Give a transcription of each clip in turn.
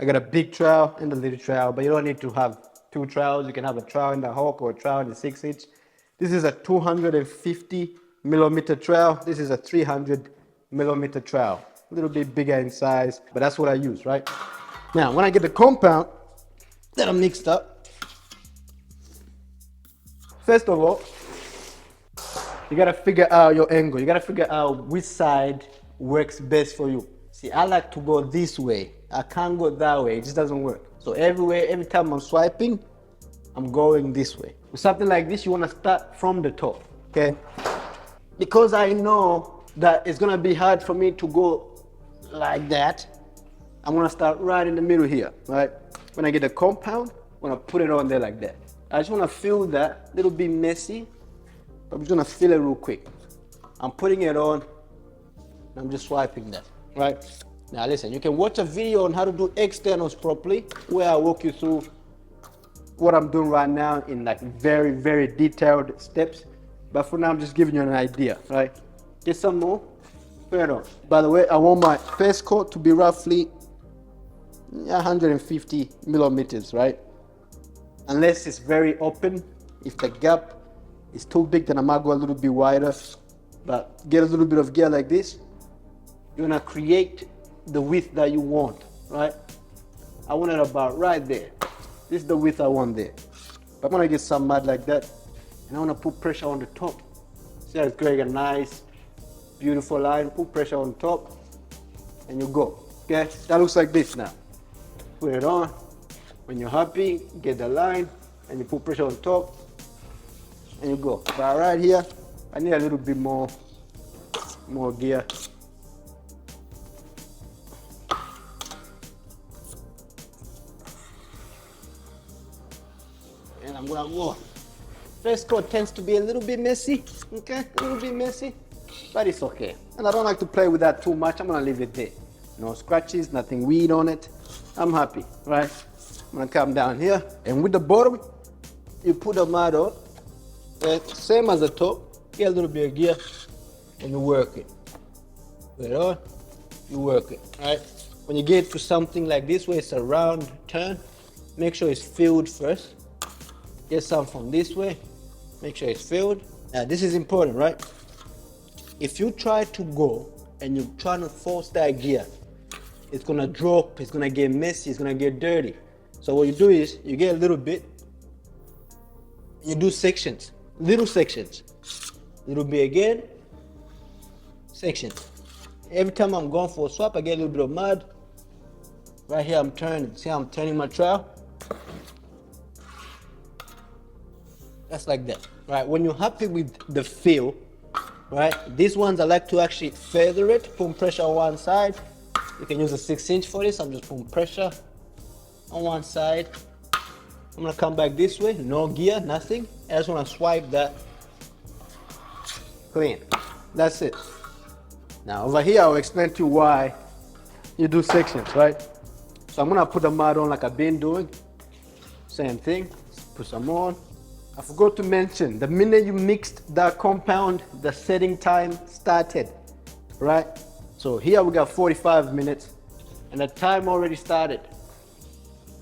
I got a big trowel and a little trowel, but you don't need to have two trowels. You can have a trowel in the hook or a trowel in the 6 inch. This is a 250 millimeter trowel. This is a 300 millimeter trowel. A little bit bigger in size, but that's what I use, right? Now, when I get the compound that I mixed up, first of all, you gotta figure out your angle. You gotta figure out which side works best for you. See, I like to go this way. I can't go that way. It just doesn't work. So every time I'm swiping, I'm going this way. With something like this, you wanna start from the top, okay? Because I know that it's gonna be hard for me to go like that, I'm gonna start right in the middle here, right? When I get the compound, I'm gonna put it on there like that. I just wanna feel that, a little bit messy. I'm just gonna feel it real quick. I'm putting it on, and I'm just swiping that, right? Now listen, you can watch a video on how to do externals properly, where I walk you through what I'm doing right now in like very, very detailed steps. But for now, I'm just giving you an idea, right? Get some more, put it on. By the way, I want my first coat to be roughly 150 millimeters, right? Unless it's very open. If the gap is too big, then I might go a little bit wider. But get a little bit of gear like this. You're gonna create the width that you want, right? I want it about right there. This is the width I want there. But I'm gonna get some mud like that, and I wanna put pressure on the top. See how it's creating a nice, beautiful line. Put pressure on top, and you go. Okay, that looks like this now. Put it on. When you're happy, get the line, and you put pressure on top, and you go. But right here, I need a little bit more gear. And I'm gonna go. First coat tends to be a little bit messy, okay? A little bit messy, but it's okay. And I don't like to play with that too much. I'm gonna leave it there. No scratches, nothing weed on it. I'm happy, right? I'm gonna come down here, and with the bottom, you put the mud on. Same as the top, get a little bit of gear, and you work it. Put it on, you work it, right? When you get to something like this where it's a round turn, make sure it's filled first. Get some from this way, make sure it's filled. Now this is important, right? If you try to go and you're trying to force that gear, it's gonna drop, it's gonna get messy, it's gonna get dirty. So what you do is, you get a little bit, you do sections, little sections. Little bit again, sections. Every time I'm going for a swap, I get a little bit of mud. Right here I'm turning, see how I'm turning my trowel? That's like that, right? When you're happy with the feel, right? These ones I like to actually feather it, put pressure on one side. You can use a 6-inch for this. I'm just putting pressure on one side. I'm gonna come back this way, no gear, nothing. I just wanna swipe that clean. That's it. Now over here, I'll explain to you why you do sections, right? So I'm gonna put the mud on like I've been doing. Same thing, put some on. I forgot to mention, the minute you mixed that compound, the setting time started, right? So here we got 45 minutes and the time already started.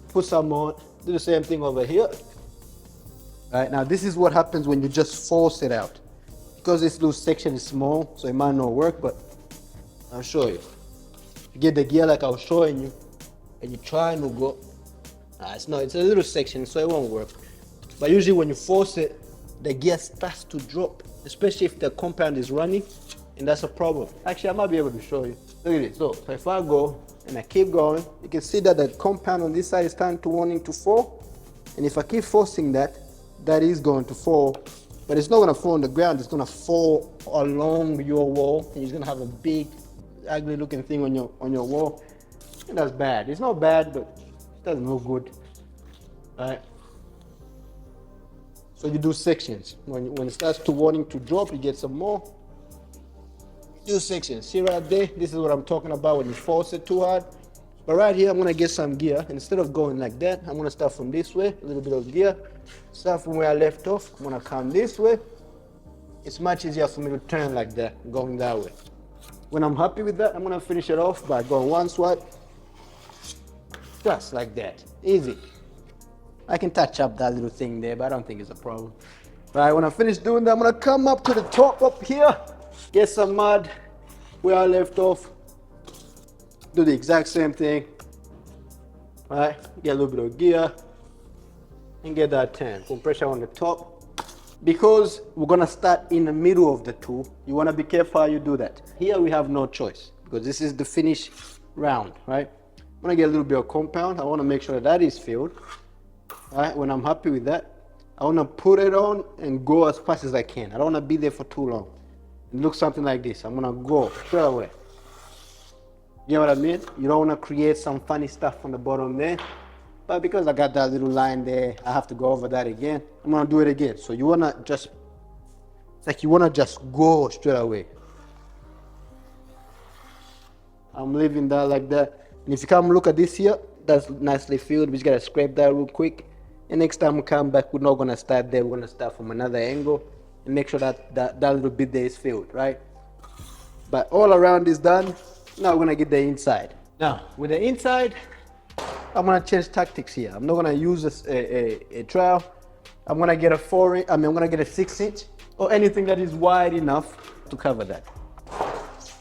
Put some on, do the same thing over here. Right, now this is what happens when you just force it out. Because this little section is small, so it might not work, but I'll show you. You get the gear like I was showing you, and you're trying to go. It's a little section, so it won't work. But usually when you force it, the gear starts to drop, especially if the compound is running, and that's a problem. Actually, I might be able to show you. Look at it. So if I go and I keep going, you can see that the compound on this side is starting to wanting to fall. And if I keep forcing that, that is going to fall. But it's not going to fall on the ground. It's going to fall along your wall, and you're going to have a big, ugly looking thing on your wall. And that's bad. It's not bad, but it doesn't look good. Right? So you do sections. When it starts to wanting to drop, you get some more. Do sections. See right there? This is what I'm talking about when you force it too hard. But right here, I'm gonna get some gear. Instead of going like that, I'm gonna start from this way, a little bit of gear. Start from where I left off. I'm gonna come this way. It's much easier for me to turn like that, going that way. When I'm happy with that, I'm gonna finish it off by going one swipe, Just like that, easy. I can touch up that little thing there, but I don't think it's a problem. All right, when I finish doing that, I'm gonna come up to the top up here, get some mud where I left off, do the exact same thing. All right, get a little bit of gear and get that turn. Put pressure on the top. Because we're gonna start in the middle of the tool, you wanna be careful how you do that. Here we have no choice because this is the finish round, right? I'm gonna get a little bit of compound. I wanna make sure that is filled. All right, when I'm happy with that, I wanna put it on and go as fast as I can. I don't wanna be there for too long. It looks something like this. I'm gonna go straight away. You know what I mean? You don't wanna create some funny stuff on the bottom there. But because I got that little line there, I have to go over that again. I'm gonna do it again. So you wanna just, it's like you wanna just go straight away. I'm leaving that like that. And if you come look at this here, that's nicely filled. We just gotta scrape that real quick. And next time we come back, we're not gonna start there. We're gonna start from another angle and make sure that little bit there is filled, right? But all around is done. Now we're gonna get the inside. Now with the inside, I'm gonna change tactics here. I'm not gonna use a trowel. I'm gonna get a 4-inch, I'm gonna get a 6-inch or anything that is wide enough to cover that.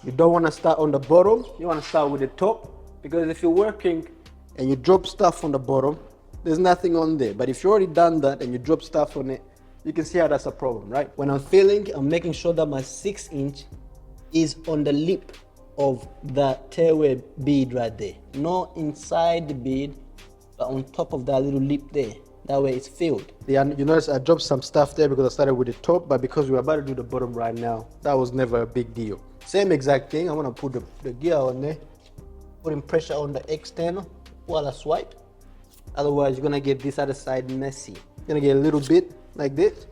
You don't wanna start on the bottom, you wanna start with the top, because if you're working and you drop stuff on the bottom, there's nothing on there. But if you already done that and you drop stuff on it, you can see how that's a problem, right? When I'm filling, I'm making sure that my 6-inch is on the lip of the tailway bead right there, not inside the bead, but on top of that little lip there. That way it's filled. Yeah, you notice I dropped some stuff there because I started with the top, but because we're about to do the bottom right now, that was never a big deal. Same exact thing. I'm gonna put the gear on there, putting pressure on the external while I swipe. Otherwise, you're gonna get this other side messy. You're gonna get a little bit like this.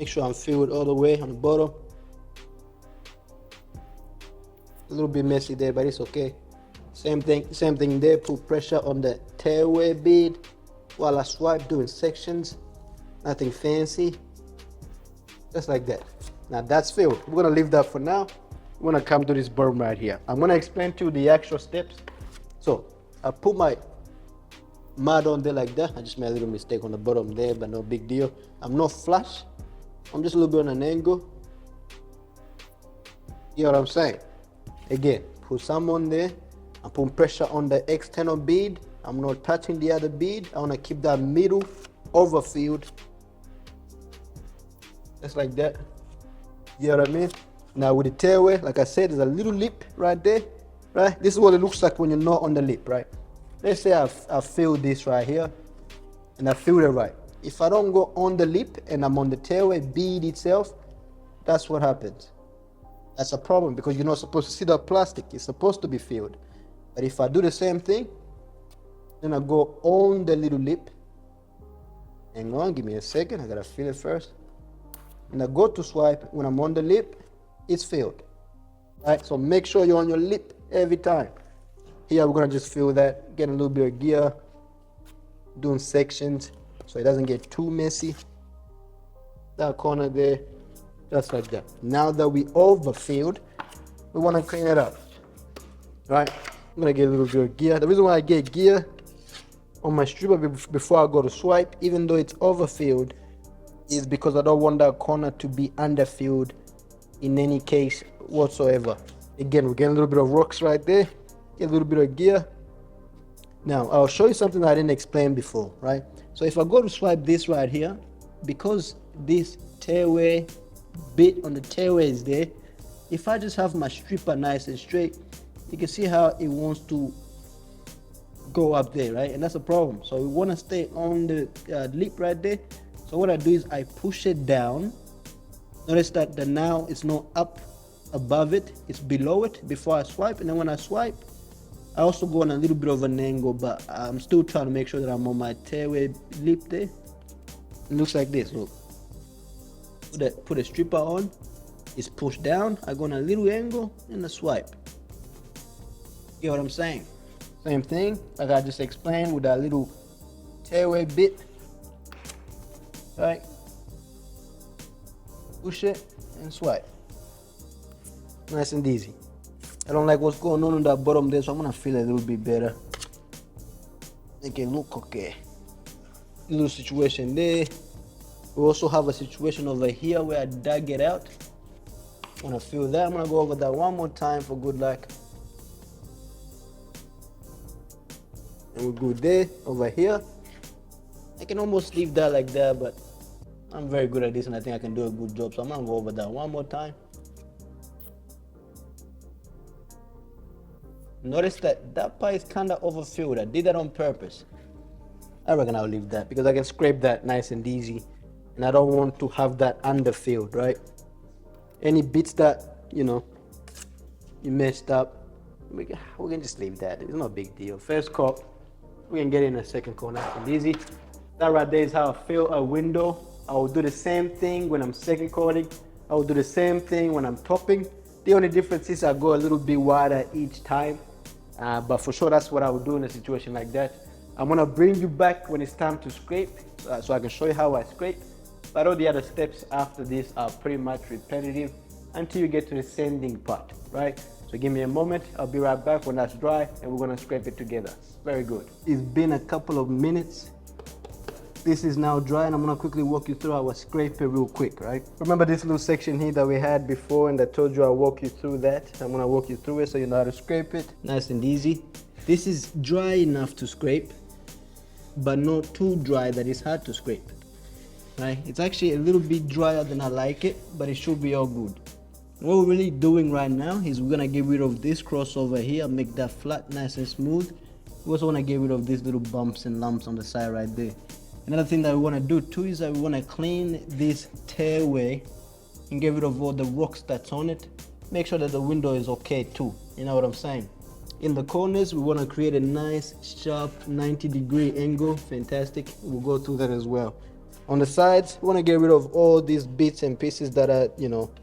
Make sure I'm filled all the way on the bottom. A little bit messy there, but it's okay. Same thing there. Put pressure on the tailway bead while I swipe, doing sections. Nothing fancy. Just like that. Now that's filled. We're gonna leave that for now. We're gonna come to this berm right here. I'm gonna explain to you the actual steps. So I put my mud on there like that. I just made a little mistake on the bottom there, but no big deal. I'm not flush. I'm just a little bit on an angle. You know what I'm saying? Again, put some on there. I'm putting pressure on the external bead. I'm not touching the other bead. I want to keep that middle overfilled. Just like that. You know what I mean? Now with the tailway, like I said, there's a little lip right there. Right? This is what it looks like when you're not on the lip, right? Let's say I filled this right here and I filled it right. If I don't go on the lip and I'm on the tailway bead itself, that's what happens. That's a problem because you're not supposed to see the plastic. It's supposed to be filled. But if I do the same thing, then I go on the little lip. Hang on, give me a second. I gotta fill it first. And I go to swipe. When I'm on the lip, it's filled. Right? So make sure you're on your lip every time. Here we're gonna just fill that, get a little bit of gear, doing sections so it doesn't get too messy. That corner there. Just like that. Now that we overfilled, we want to clean it up. Right? I'm going to get a little bit of gear. The reason why I get gear on my stripper before I go to swipe, even though it's overfilled, is because I don't want that corner to be underfilled in any case whatsoever. Again, we're getting a little bit of rocks right there. Get a little bit of gear. Now, I'll show you something I didn't explain before, right? So if I go to swipe this right here, because this tailway bit on the tailway is there, if I just have my stripper nice and straight, you can see how it wants to go up there, right? And that's a problem. So we want to stay on the lip right there. So what I do is I push it down. Notice that the now it's not up above it, it's below it before I swipe. And then when I swipe, I also go on a little bit of an angle, but I'm still trying to make sure that I'm on my tailway lip there. It looks like this, look. Put a stripper on, it's pushed down, I go on a little angle and a swipe. You know what I'm saying? Same thing, like I just explained with that little tailway bit. Right? Push it and swipe. Nice and easy. I don't like what's going on that bottom there, so I'm gonna feel it a little bit better. make it look okay. Little situation there. We also have a situation over here where I dug it out. Wanna fill that? I'm gonna go over that one more time for good luck. And we're good there. Over here, I can almost leave that like that, but I'm very good at this and I think I can do a good job. So I'm gonna go over that one more time. Notice that that part is kind of overfilled. I did that on purpose. I reckon I'll leave that because I can scrape that nice and easy. And I don't want to have that underfilled, right? Any bits that, you messed up, we can just leave that. It's not a big deal. First coat, we can get in a second coat nice and easy. That right there is how I fill a window. I will do the same thing when I'm second coating. I will do the same thing when I'm topping. The only difference is I go a little bit wider each time. But for sure, that's what I would do in a situation like that. I'm gonna bring you back when it's time to scrape, so I can show you how I scrape. But all the other steps after this are pretty much repetitive until you get to the sanding part, right? So give me a moment, I'll be right back when that's dry and we're gonna scrape it together. Very good. It's been a couple of minutes. This is now dry and I'm gonna quickly walk you through how I scrape it real quick, right? Remember this little section here that we had before and I told you I'll walk you through that? I'm gonna walk you through it so you know how to scrape it. Nice and easy. This is dry enough to scrape, but not too dry that it's hard to scrape. Right? It's actually a little bit drier than I like it, but it should be all good. What we're really doing right now is we're gonna get rid of this crossover here, make that flat, nice and smooth. We also wanna get rid of these little bumps and lumps on the side right there. Another thing that we wanna do too is that we wanna clean this tailway and get rid of all the rocks that's on it. Make sure that the window is okay too, you know what I'm saying? In the corners, we wanna create a nice, sharp 90-degree angle, fantastic. We'll go through that as well. On the sides, we want to get rid of all these bits and pieces that are,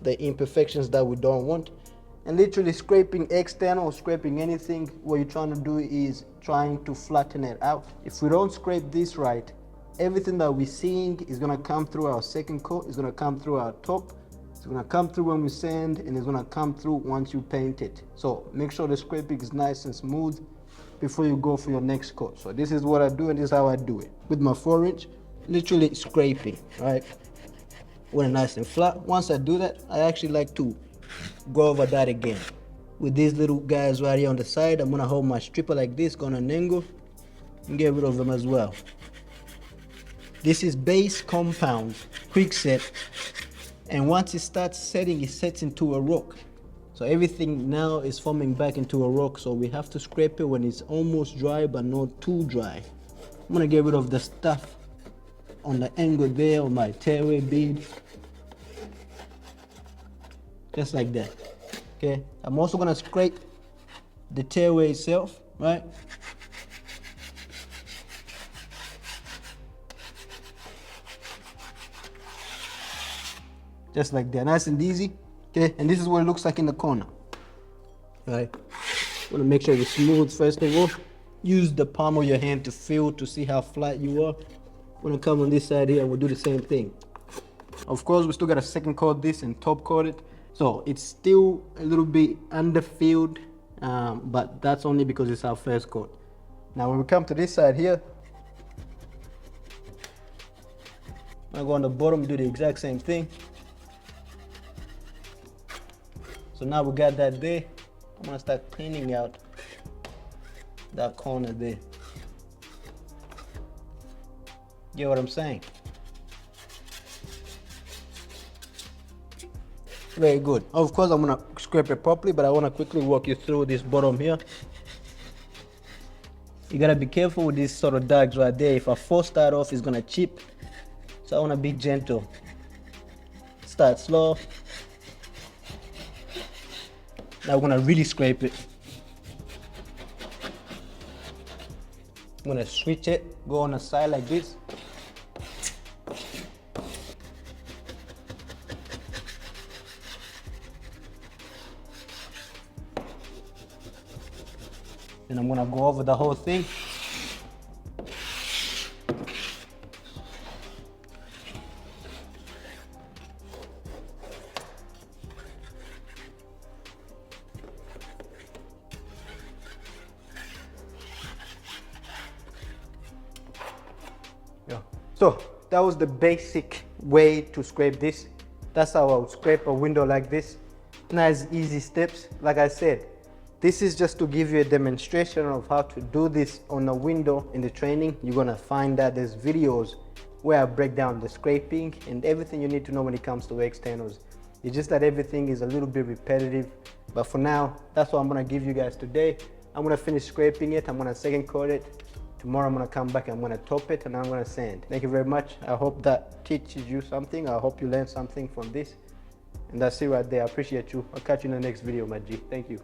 the imperfections that we don't want. And literally scraping external or scraping anything, what you're trying to do is trying to flatten it out. If we don't scrape this right, everything that we're seeing is going to come through our second coat, it's going to come through our top, it's going to come through when we sand, and it's going to come through once you paint it. So make sure the scraping is nice and smooth before you go for your next coat. So this is what I do and this is how I do it. With my 4-inch, literally scraping, right? When it's nice and flat. Once I do that, I actually like to go over that again. With these little guys right here on the side, I'm gonna hold my stripper like this, go on an angle, and get rid of them as well. This is base compound, quick set, and once it starts setting, it sets into a rock. So everything now is forming back into a rock, so we have to scrape it when it's almost dry, but not too dry. I'm gonna get rid of the stuff on the angle there on my tailway bead, just like that. Okay, I'm also gonna scrape the tailway itself, right? Just like that, nice and easy. Okay, and this is what it looks like in the corner. Right, want to make sure it's smooth first of all. Use the palm of your hand to feel to see how flat you are. We're gonna come on this side here and we'll do the same thing. Of course, we still gotta second coat this and top coat it. So it's still a little bit underfilled, but that's only because it's our first coat. Now when we come to this side here, I'm gonna go on the bottom, do the exact same thing. So now we got that there. I'm gonna start cleaning out that corner there. Get what I'm saying? Very good. Of course, I'm gonna scrape it properly, but I wanna quickly walk you through this bottom here. You gotta be careful with these sort of dags right there. If I force that off, it's gonna chip. So I wanna be gentle. Start slow. Now we're gonna really scrape it. I'm gonna switch it, go on the side like this. Then I'm gonna go over the whole thing. Yeah. So that was the basic way to scrape this. That's how I would scrape a window like this. Nice, easy steps. Like I said, this is just to give you a demonstration of how to do this on a window. In the training, you're gonna find that there's videos where I break down the scraping and everything you need to know when it comes to externals. It's just that everything is a little bit repetitive, but for now, that's what I'm gonna give you guys today. I'm gonna finish scraping it, I'm gonna second coat it. Tomorrow I'm gonna come back, I'm gonna top it, and I'm gonna sand. Thank you very much. I hope that teaches you something. I hope you learned something from this. And that's it right there. I appreciate you. I'll catch you in the next video, my G. Thank you.